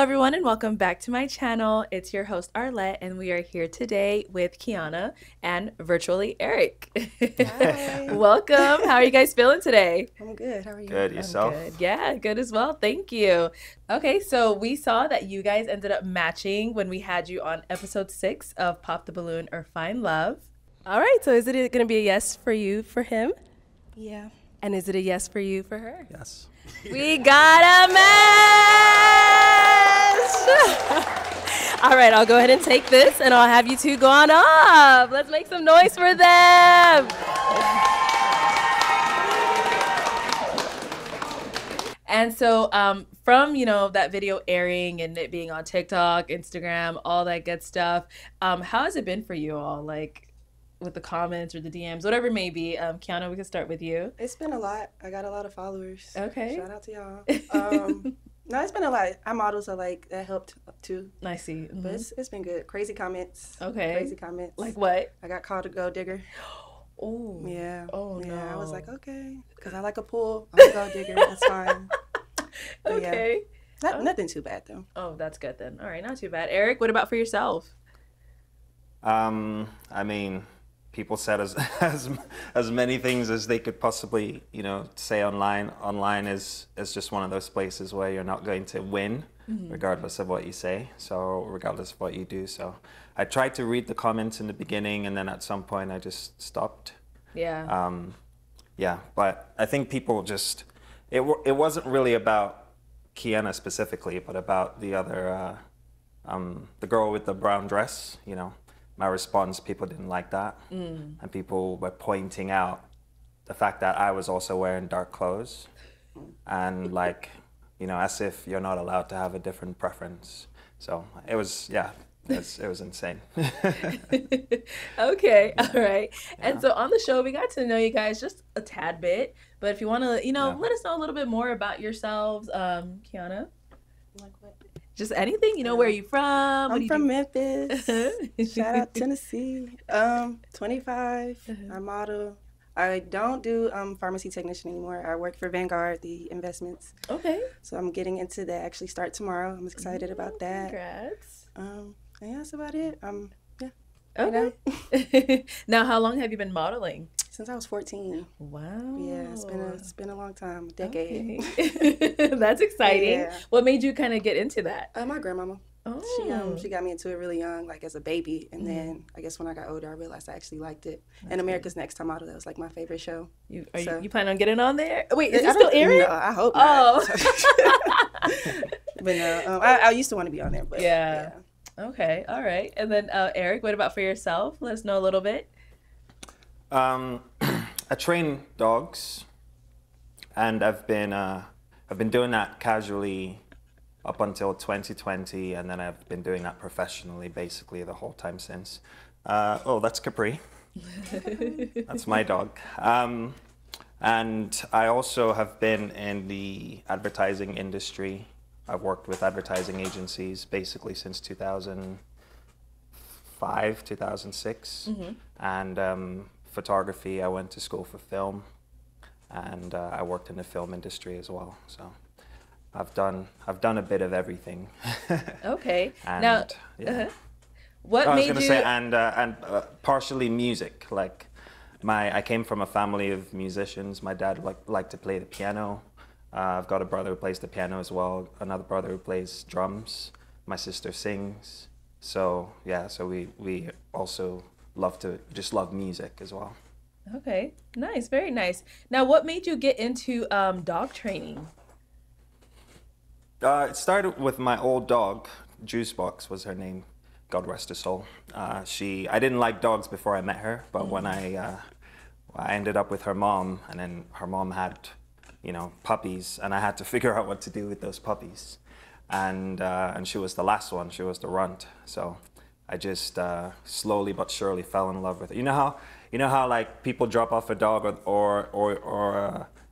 everyone, and welcome back to my channel. It's your host Arlette, and we are here today with Keianna and virtually Eric. Hi. Welcome. How are you guys feeling today? I'm good. How are you? Good, yourself? Good. Yeah, good as well. Thank you. Okay, so we saw that you guys ended up matching when we had you on episode 6 of Pop the Balloon or Find Love. All right, so is it going to be a yes for you for him? Yeah. And is it a yes for you for her? Yes. We got a match! All right, I'll go ahead and take this, and I'll have you two go on up. Let's make some noise for them. And so from, that video airing and it being on TikTok, Instagram, all that good stuff, how has it been for you all? Like, with the comments or the DMs, whatever it may be. Keianna, we can start with you. It's been a lot. I got a lot of followers. Okay. Shout out to y'all. No, it's been a lot. I model, so like that helped too. I see. Mm-hmm. But it's been good. Crazy comments. Okay. Crazy comments. Like what? I got called a gold digger. Oh. Yeah. Oh no. Yeah. I was like, okay, because I like a pool. I'm a gold digger. That's fine. But Okay. Yeah. Nothing too bad though. Oh, that's good then. All right, not too bad. Eric, what about for yourself? I mean, people said as many things as they could possibly, say online. Online is just one of those places where you're not going to win, regardless of what you say. So regardless of what you do. So I tried to read the comments in the beginning, and then at some point I just stopped. Yeah. Yeah, but I think people just it wasn't really about Keianna specifically, but about the other the girl with the brown dress. My response, people didn't like that. And people were pointing out the fact that I was also wearing dark clothes. And like, as if you're not allowed to have a different preference. So it was, it was insane. Okay, all right. Yeah. And so on the show, we got to know you guys just a tad bit. But if you want to, let us know a little bit more about yourselves, Keianna. Like what? Just anything, where are you from? I'm from Memphis. Shout out Tennessee. 25. I model. I don't do pharmacy technician anymore. I work for Vanguard, the investments. Okay. So I'm getting into that. Actually start tomorrow. I'm excited about that. Congrats. And yeah, that's about it. Yeah. Okay. Now, how long have you been modeling? Since I was 14. Wow. Yeah, it's been a long time, a decade. Okay. That's exciting. Yeah. What made you kind of get into that? My grandmama. Oh. She got me into it really young, like as a baby, and then I guess when I got older, I realized I actually liked it. And America's Next Top Model, that was like my favorite show. You plan on getting on there? Wait, is it still airing? No, I hope not. But no, I used to want to be on there, but yeah. Okay, all right. And then Eric, what about for yourself? Let us know a little bit. I train dogs, and I've been doing that casually up until 2020, and then I've been doing that professionally basically the whole time since. Oh, that's Capri. That's my dog. And I also have been in the advertising industry. I've worked with advertising agencies basically since 2005, 2006, and photography. I went to school for film, and I worked in the film industry as well. So I've done a bit of everything. Okay. And, now, yeah. What I was made gonna you? say, and partially music. Like I came from a family of musicians. My dad liked to play the piano. I've got a brother who plays the piano as well. Another brother who plays drums. My sister sings. So yeah, so we also love music as well. Okay, nice, very nice. Now, what made you get into dog training? It started with my old dog. Juicebox was her name. God rest her soul. I didn't like dogs before I met her, but when I ended up with her mom, and then her mom had, puppies, and I had to figure out what to do with those puppies, and she was the last one. She was the runt. So I just slowly but surely fell in love with her. You know how like people drop off a dog or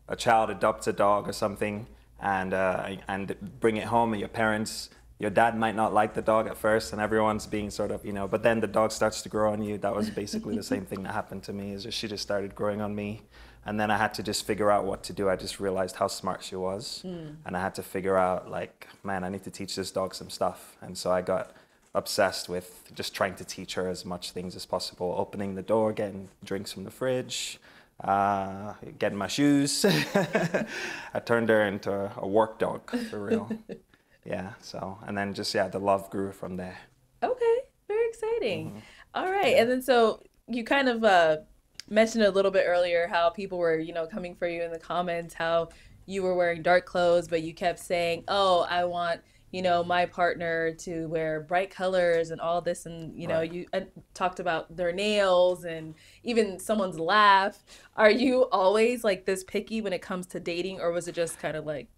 a child adopts a dog or something, and bring it home, and your dad might not like the dog at first, and everyone's being sort of, but then the dog starts to grow on you. That was basically the same thing that happened to me. She just started growing on me. And then I had to just figure out what to do. I just realized how smart she was. And I had to figure out, like, man, I need to teach this dog some stuff. And so I got obsessed with just trying to teach her as much things as possible, opening the door, getting drinks from the fridge, getting my shoes. I turned her into a work dog, for real. Yeah, so, and then just, yeah, the love grew from there. Okay, very exciting. All right, and then so you kind of mentioned a little bit earlier how people were, you know, coming for you in the comments, how you were wearing dark clothes, but you kept saying, oh, I want, you know, my partner to wear bright colors and all this. And, you know, you talked about their nails and even someone's laugh. Are you always like this picky when it comes to dating, or was it just kind of like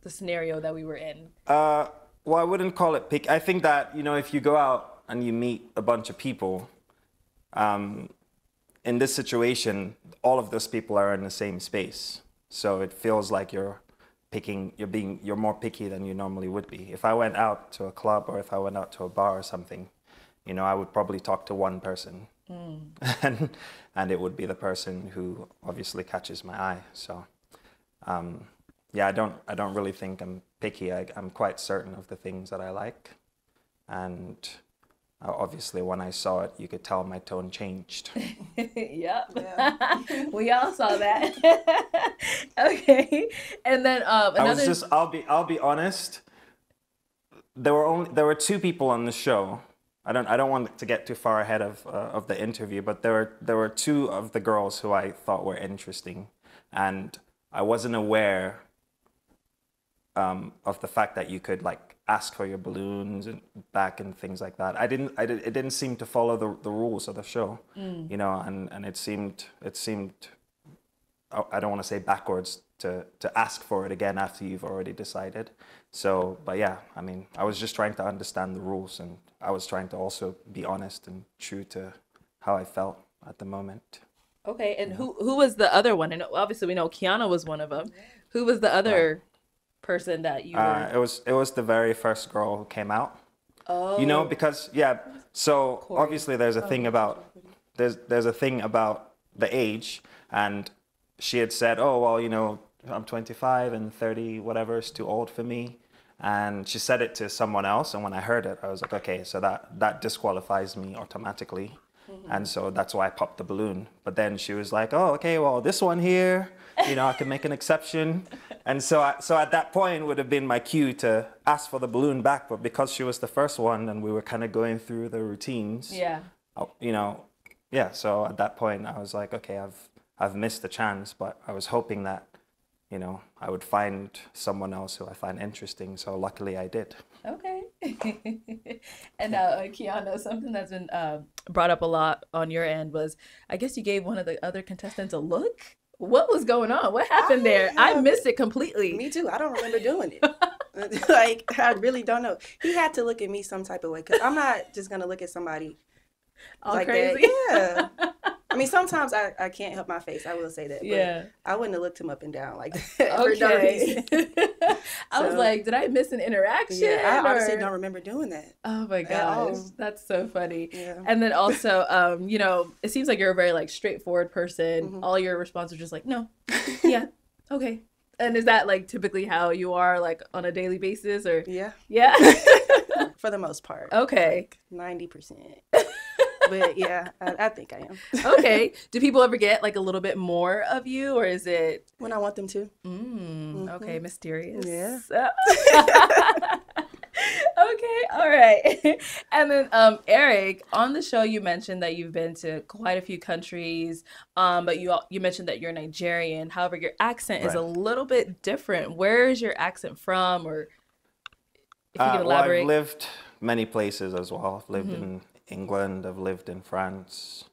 the scenario that we were in? Well, I wouldn't call it picky. I think that, you know, if you go out and you meet a bunch of people, in this situation, all of those people are in the same space. So it feels like you're more picky than you normally would be. If I went out to a club or if I went out to a bar or something, you know, I would probably talk to one person. And it would be the person who obviously catches my eye. So, yeah, I don't really think I'm picky. I'm quite certain of the things that I like. And obviously, when I saw it, you could tell my tone changed. Yep. Yeah. We all saw that. Okay. And then another. I'll be honest. There were two people on the show. I don't want to get too far ahead of the interview, but there were two of the girls who I thought were interesting, and I wasn't aware of the fact that you could like ask for your balloons and back and things like that. It didn't seem to follow the rules of the show, you know, and it seemed I don't want to say backwards to ask for it again after you've already decided. So, but yeah, I mean, I was just trying to understand the rules, and I was trying to also be honest and true to how I felt at the moment. Okay, and who was the other one? And obviously we know Keianna was one of them. Who was the other person that you were... It was the very first girl who came out. Oh. You know, because so Corey. Obviously there's a thing about there's a thing about the age, and she had said, oh well, you know, I'm 25 and 30 whatever is too old for me. And she said it to someone else, and when I heard it, I was like, okay, so that disqualifies me automatically. And so that's why I popped the balloon. But then she was like, oh, okay, well, this one here, you know, I can make an exception. And so at that point would have been my cue to ask for the balloon back. But because she was the first one and we were kind of going through the routines, you know, so at that point I was like, okay, I've missed the chance, but I was hoping that, you know, I would find someone else who I find interesting. So luckily I did. Okay. And Keianna, something that's been brought up a lot on your end was, I guess you gave one of the other contestants a look. What was going on? What happened there? I missed it completely. Me too. I don't remember doing it. Like, I really don't know. He had to look at me some type of way, because I'm not just going to look at somebody all like crazy. That. Yeah. I mean, sometimes I can't help my face. I will say that. Yeah. But I wouldn't have looked him up and down like that. Okay. I was like, did I miss an interaction? Yeah, I honestly don't remember doing that. Oh my gosh. That's so funny. Yeah. And then also, you know, it seems like you're a very like straightforward person. All your responses are just like, no, yeah, okay. And is that like typically how you are like on a daily basis, or? Yeah. Yeah. For the most part. Okay. Like 90%. But yeah, I think I am. Okay. Do people ever get like a little bit more of you, or is it when I want them to? Okay, mysterious. Yeah. Okay, all right. And then Eric, on the show you mentioned that you've been to quite a few countries, but you mentioned that you're Nigerian. However, your accent is a little bit different. Where is your accent from, or if you could elaborate? Well, I've lived many places as well. I've lived in England, I've lived in France,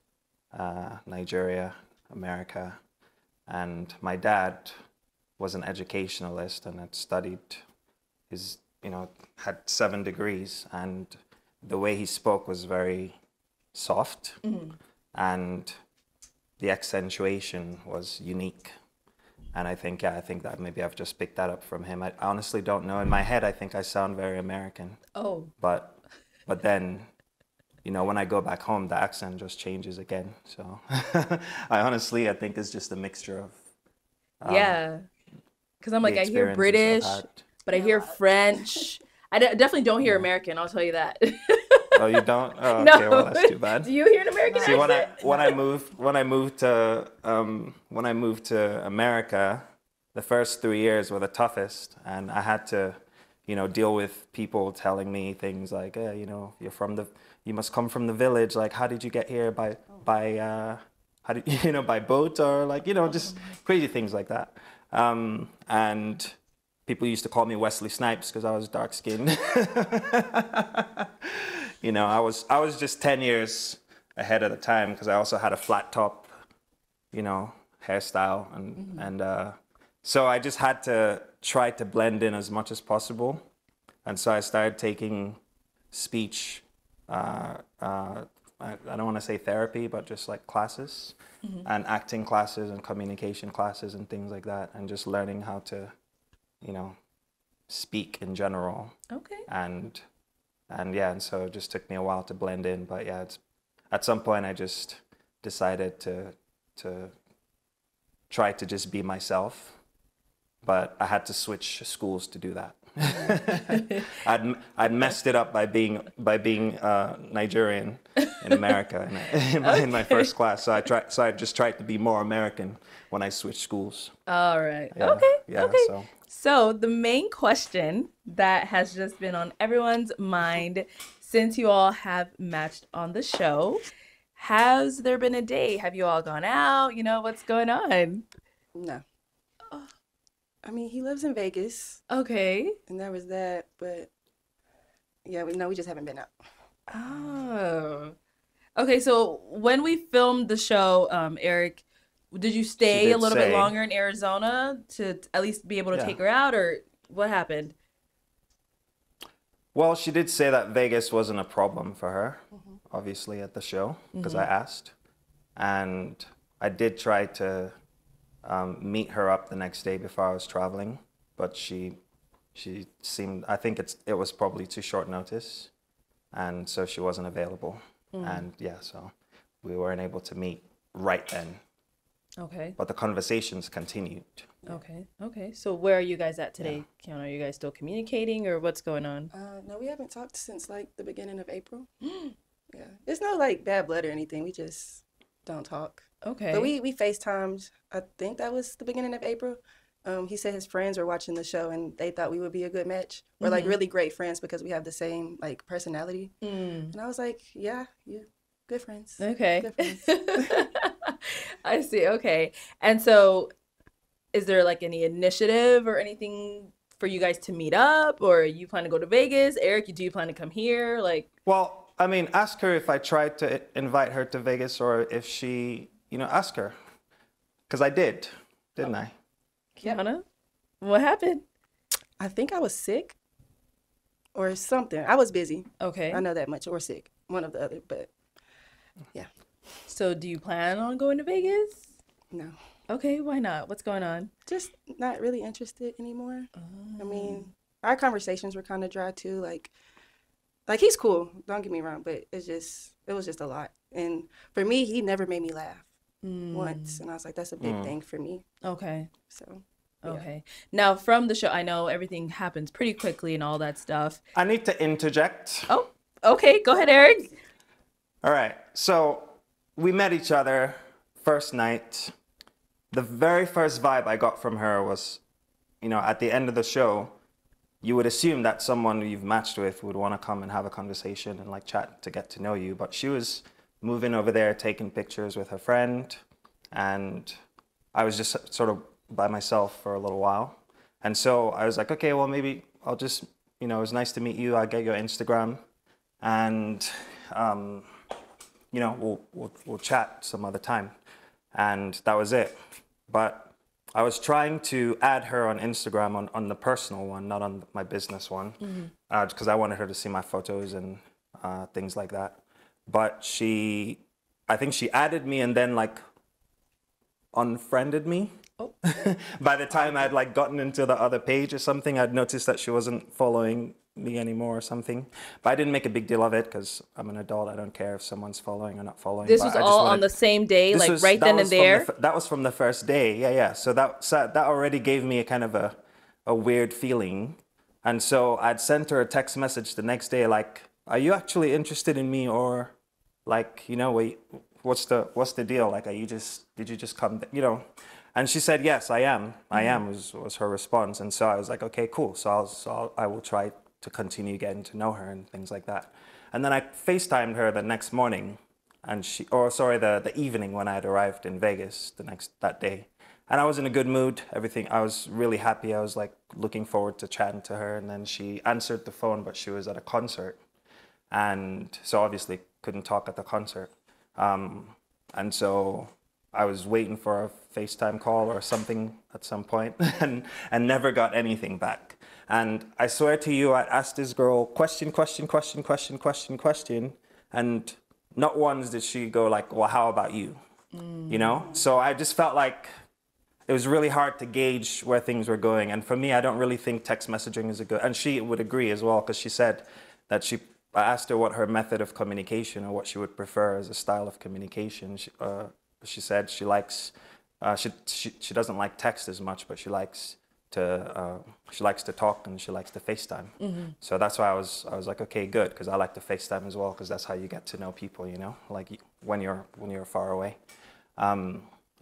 Nigeria, America, and my dad was an educationalist and had studied had 7 degrees, and the way he spoke was very soft, and the accentuation was unique. And I think that maybe I've just picked that up from him. I honestly don't know. In my head, I think I sound very American. Oh. But then, you know, when I go back home, the accent just changes again. So I think it's just a mixture of Yeah. Because I'm the like, I hear experiences I've British, had. but I Yeah, a hear lot. French. Definitely don't hear Yeah. American, I'll tell you that. Oh, you don't? Oh, No. okay. Well, that's too bad. Do you hear an American See, Not, accent? not. when I moved to America, the first 3 years were the toughest, and I had to, you know, deal with people telling me things like, you know, you must come from the village. Like, how did you get here how did you know, by boat, or like, you know, just crazy things like that. And people used to call me Wesley Snipes because I was dark skinned. You know, I was just 10 years ahead of the time because I also had a flat top, you know, hairstyle, and so I just had to try to blend in as much as possible, and so I started taking speech. I don't want to say therapy, but just like classes, and acting classes and communication classes and things like that, and just learning how to, you know, speak in general. Okay. And yeah, and so it just took me a while to blend in, but yeah, at some point I just decided to try to just be myself, but I had to switch schools to do that. I'd messed it up by being Nigerian in America in my first class, so I just tried to be more American when I switched schools. All right. Yeah, Okay. yeah, Okay. So the main question that has just been on everyone's mind since you all have matched on the show, has there been a date? Have you all gone out? You know, what's going on? No. I mean, he lives in Vegas, Okay. and that was that. But yeah, we just haven't been out. Oh. Okay, so when we filmed the show, Eric, did you stay a did little bit say, longer in Arizona to at least be able to yeah. take her out, or what happened? Well, she did say that Vegas wasn't a problem for her, obviously, at the show, because I asked. And I did try to meet her up the next day before I was traveling, but she seemed, I think it was probably too short notice, and so she wasn't available. And yeah, so we weren't able to meet right then. Okay. But the conversations continued. Okay. Okay. So where are you guys at today, Keianna? Are you guys still communicating, or what's going on? No, we haven't talked since like the beginning of April. Yeah, it's no like bad blood or anything. We just don't talk. Okay. But we FaceTimed. I think that was the beginning of April. He said his friends were watching the show and they thought we would be a good match. We're like really great friends because we have the same like personality. And I was like, yeah, you good friends. Okay. Good friends. I see. Okay. And so is there like any initiative or anything for you guys to meet up, or you plan to go to Vegas? Eric, do you plan to come here? Like, Well, I mean, ask her if I tried to invite her to Vegas, or if she, you know, ask her. Because I did, didn't I? Keianna, what happened? I think I was sick or something. I was busy. Okay. I know that much, or sick. One of the other, but yeah. So do you plan on going to Vegas? No. Okay, why not? What's going on? Just not really interested anymore. I mean, our conversations were kind of dry too. Like he's cool. Don't get me wrong, but it was just a lot. And for me, he never made me laugh once, and I was like, that's a big thing for me. Okay. So. Yeah. Okay. Now, from the show, I know everything happens pretty quickly and all that stuff. I need to interject. Oh, okay. Go ahead, Eric. All right. So we met each other first night. The very first vibe I got from her was, you know, at the end of the show, you would assume that someone you've matched with would want to come and have a conversation and like chat to get to know you. But she was moving over there, taking pictures with her friend. And I was just sort of by myself for a little while. And so I was like, okay, well, maybe I'll just, you know, it was nice to meet you. I'll get your Instagram, and, you know, we'll chat some other time. And that was it. But I was trying to add her on Instagram on the personal one, not on my business one, because I wanted her to see my photos and things like that. But I think she added me and then like unfriended me. By the time I'd like gotten into the other page or something, I'd noticed that she wasn't following me anymore or something. But I didn't make a big deal of it because I'm an adult. I don't care if someone's following or not following. This but was I just all wanted, on the same day, this like was, right that then was and there? that was from the first day. Yeah. So that already gave me a kind of a weird feeling. And so I'd sent her a text message the next day, like, are you actually interested in me, or like, you know, wait, what's the deal? Like, did you just come, you know? And she said, yes, I am. I am was her response. And so I was like, okay, cool. I will try to continue getting to know her and things like that. And then I FaceTimed her the next morning, and the evening when I had arrived in Vegas that day. And I was in a good mood, everything. I was really happy. I was like looking forward to chatting to her. And then she answered the phone, but she was at a concert. And so obviously couldn't talk at the concert. And so I was waiting for a FaceTime call or something at some point and never got anything back. And I swear to you, I asked this girl question, and not once did she go like, well, how about you? You know? So I just felt like it was really hard to gauge where things were going. And for me, I don't really think text messaging is a good, and she would agree as well, because she said that I asked her what her method of communication or what she would prefer as a style of communication. She said she likes, she doesn't like text as much, but she likes to talk and she likes to FaceTime. So that's why I was like, okay, good, because I like to FaceTime as well, because that's how you get to know people, you know, like when you're far away.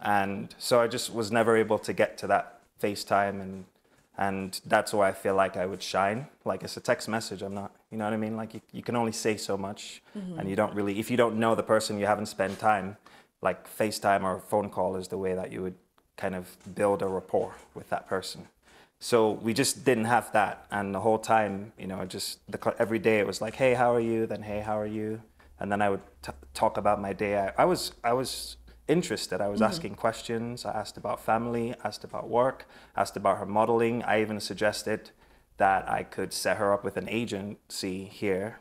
And so I just was never able to get to that FaceTime, and that's where I feel like I would shine. Like, it's a text message, I'm not, you know what I mean? Like, you can only say so much, and you don't really, if you don't know the person, you haven't spent time, like FaceTime or phone call is the way that you would kind of build a rapport with that person. So we just didn't have that, and the whole time, you know, every day it was like, hey, how are you? Then, hey, how are you? And then I would talk about my day. I was interested. I was asking questions. I asked about family, asked about work, asked about her modeling. I even suggested that I could set her up with an agency here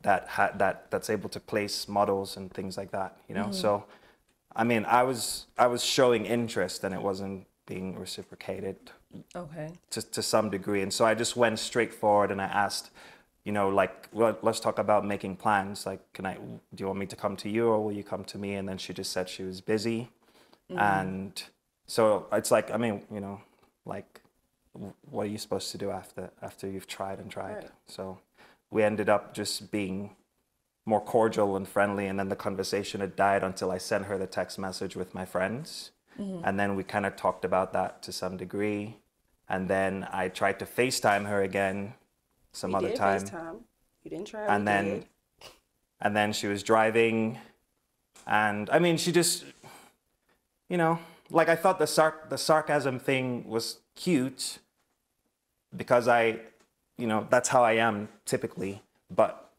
that's able to place models and things like that, you know? So, I mean, I was showing interest, and it wasn't being reciprocated. Okay. To some degree. And so I just went straight forward and I asked, you know, like, well, let's talk about making plans. Like, do you want me to come to you, or will you come to me? And then she just said she was busy. And so it's like, I mean, you know, like, what are you supposed to do after you've tried and tried? Right. So we ended up just being more cordial and friendly. And then the conversation had died until I sent her the text message with my friends. And then we kind of talked about that to some degree. And then I tried to FaceTime her again some other time. FaceTime. You didn't try. And then she was driving, and I mean, she just, you know, like, I thought the sarcasm thing was cute because you know, that's how I am typically, but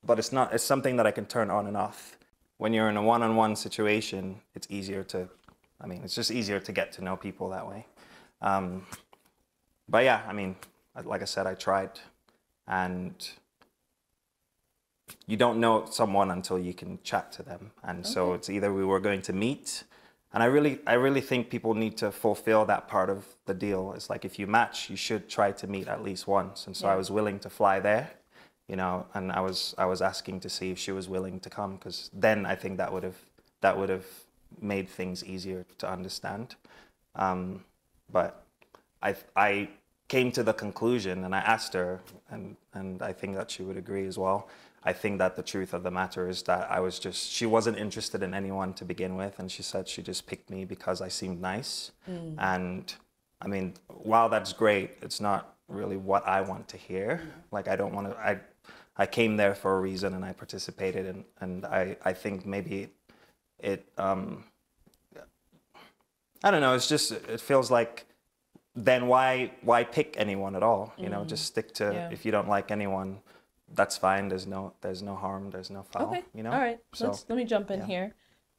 it's not. It's something that I can turn on and off. When you're in a one-on-one situation, it's just easier to get to know people that way. But yeah, I mean, like I said, I tried. And you don't know someone until you can chat to them. And so it's either we were going to meet, and I really think people need to fulfill that part of the deal. It's like, if you match, you should try to meet at least once. And so I was willing to fly there, you know, and I was asking to see if she was willing to come, because then I think that would have made things easier to understand. But I came to the conclusion, and I asked her, and I think that she would agree as well. I think that the truth of the matter is that she wasn't interested in anyone to begin with, and she said she just picked me because I seemed nice. And I mean, while that's great, it's not really what I want to hear. Like, I don't want to, I came there for a reason, and I participated, and I think maybe it, I don't know, it feels like, then why pick anyone at all? You know, just stick to, if you don't like anyone, that's fine. There's no harm, there's no foul. Okay. You know? All right. So, Let me jump in here.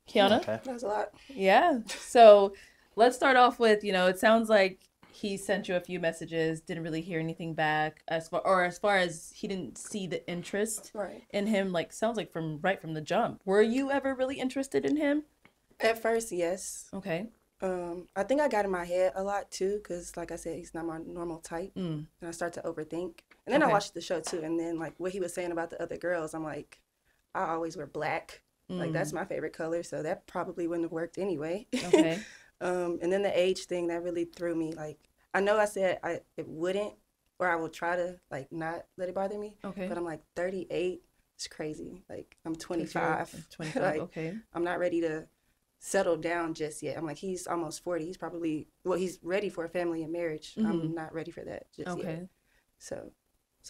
Keianna? okay. That's a lot. Yeah. So let's start off with, you know, it sounds like he sent you a few messages, didn't really hear anything back, as far as he didn't see the interest in him, like, sounds like right from the jump. Were you ever really interested in him? At first, yes. Okay. I think I got in my head a lot too, because like I said, he's not my normal type, and I start to overthink. And then I Okay. watched the show too. And then like what he was saying about the other girls, I'm like, I always wear black. Like that's my favorite color, so that probably wouldn't have worked anyway. Okay. And then the age thing that really threw me. Like I know I said it wouldn't, or I will try to like not let it bother me. Okay. But I'm like 38. It's crazy. Like I'm 'Cause you're 25. 25. Like Okay. I'm not ready to settle down just yet. I'm like he's almost 40. He's probably he's ready for a family and marriage. I'm not ready for that just Okay. yet. So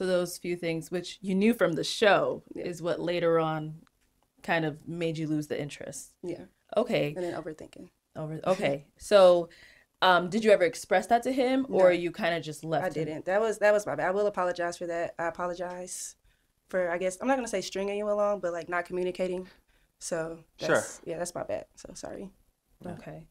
those few things, which you knew from the show, Yeah. is what later on kind of made you lose the interest. yeah, Okay. and then overthinking. Okay. So, did you ever express that to him, or No. you kind of just left I him? didn't. That was my bad. I will apologize for that. I apologize for I guess I'm not gonna say stringing you along, but like not communicating. So that's, yeah, that's my bad. So sorry. Okay.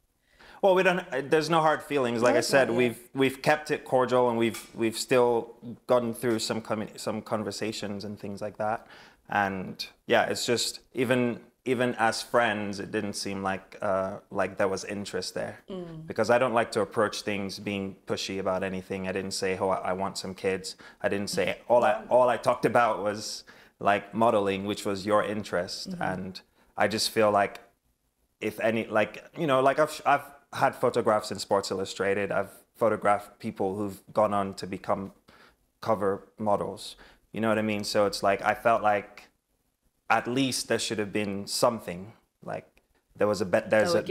Well, we don't. There's no hard feelings. Like I That's said, not, yeah. we've kept it cordial, and we've still gotten through some conversations and things like that. And yeah, it's just even as friends, it didn't seem like there was interest there, because I don't like to approach things being pushy about anything. I didn't say, oh, I want some kids. I didn't say all I talked about was like modeling, which was your interest, and I just feel like if any, like, you know, like I've had photographs in Sports Illustrated. I've photographed people who've gone on to become cover models. You know what I mean? So it's like I felt like at least there should have been something. Like there was there's a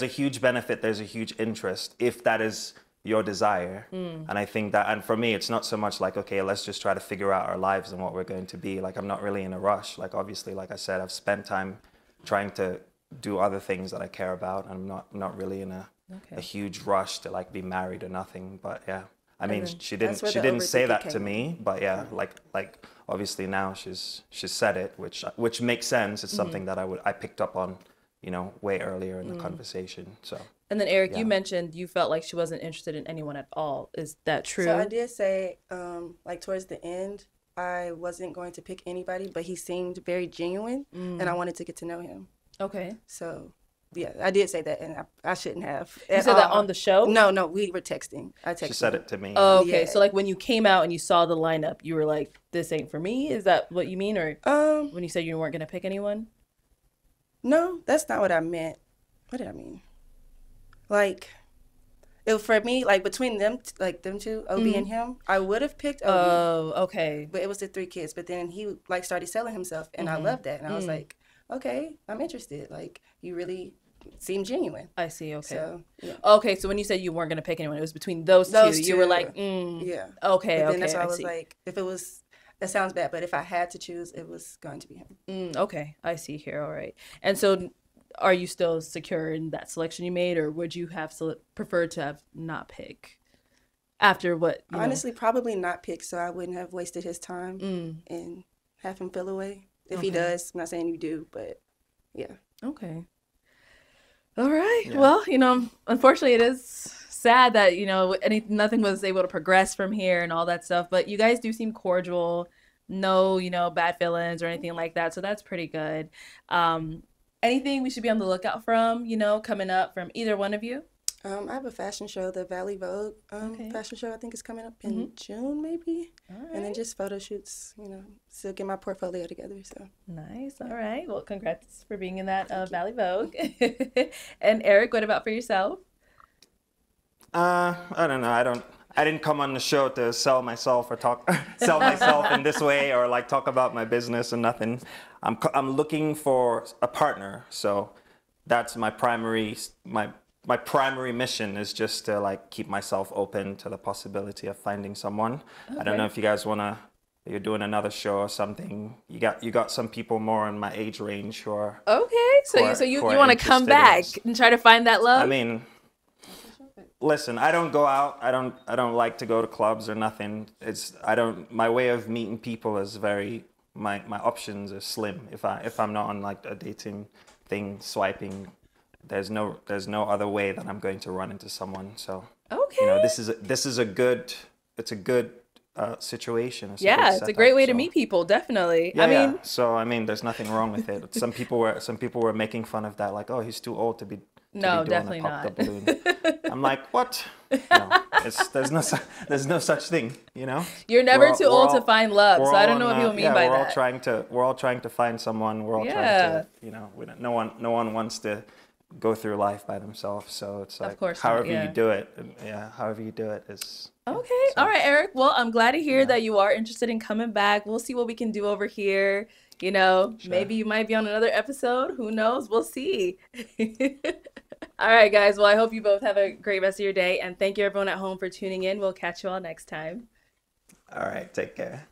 huge benefit. There's a huge interest if that is your desire. And I think that, and for me, it's not so much like, okay, let's just try to figure out our lives and what we're going to be. Like I'm not really in a rush. Like obviously, like I said, I've spent time trying to do other things that I care about. I'm not really in a huge rush to like be married or nothing. But yeah, I mean, she didn't say that to me, but yeah, like obviously now she's said it, which makes sense. It's something that I picked up on, you know, way earlier in the conversation. So. And then Eric, Yeah. you mentioned you felt like she wasn't interested in anyone at all. Is that true? So I did say, like towards the end, I wasn't going to pick anybody, but he seemed very genuine, and I wanted to get to know him. Okay. So, yeah, I did say that, and I shouldn't have. You said that on the show? No, we were texting. I texted She said him. it to me. Oh, okay. Yeah. So like when you came out and you saw the lineup, you were like, "This ain't for me." Is that what you mean, or when you said you weren't gonna pick anyone? No, that's not what I meant. What did I mean? Like, for me, like between them, like them two, Obi and him, I would have picked Obi. Oh, okay. But it was the 3 kids. But then he like started selling himself, and I loved that. And I was like, okay, I'm interested. Like, you really seem genuine. I see. Okay. So, yeah. Okay. So when you said you weren't gonna pick anyone, it was between those two. You were like, yeah. Okay. But then Okay. that's why I was see. like, if it was, that sounds bad, but if I had to choose, it was going to be him. Okay. I see here. All right. And so, are you still secure in that selection you made, or would you have preferred to have not pick after what? You know? Honestly, probably not pick, so I wouldn't have wasted his time and have him feel away. If he does, I'm not saying you do, but yeah. Okay. All right. Yeah. Well, you know, unfortunately, it is sad that, you know, nothing was able to progress from here and all that stuff. But you guys do seem cordial. No, you know, bad feelings or anything like that. So that's pretty good. Anything we should be on the lookout from, you know, coming up from either one of you? I have a fashion show, the Valley Vogue fashion show. I think is coming up in June, maybe. And then just photo shoots, you know, still get my portfolio together. So Nice. All right. Well, congrats for being in that Valley Vogue. And Eric, what about for yourself? I don't know. I didn't come on the show to sell myself or sell myself in this way or like talk about my business and nothing. I'm looking for a partner. So that's my primary mission is just to like keep myself open to the possibility of finding someone. I don't know if you guys you're doing another show or something. You got some people more in my age range who are Okay. So you want to come back and try to find that love? I mean, listen, I don't go out. I don't like to go to clubs or nothing. My way of meeting people is my options are slim. If I'm not on like a dating thing swiping, there's no other way that I'm going to run into someone. So okay. You know, this is a good situation. It's it's a great way to meet people, definitely. Yeah, So I mean, there's nothing wrong with it. Some people were making fun of that, like, oh, he's too old to be No, be doing definitely a popped not. up balloon. I'm like, what? No, there's no such thing, you know. You're never too old to find love, so I don't know what people mean by we're all that. we're all trying to find someone. We're all trying Yeah. to, you know, no one wants to go through life by themselves. So it's like, Of course not, however yeah. you do it, however you do it is. Okay. So, All right, Eric. Well, I'm glad to hear that you are interested in coming back. We'll see what we can do over here. You know, Sure. maybe you might be on another episode. Who knows? We'll see. All right, guys. Well, I hope you both have a great rest of your day. And thank you, everyone at home, for tuning in. We'll catch you all next time. All right. Take care.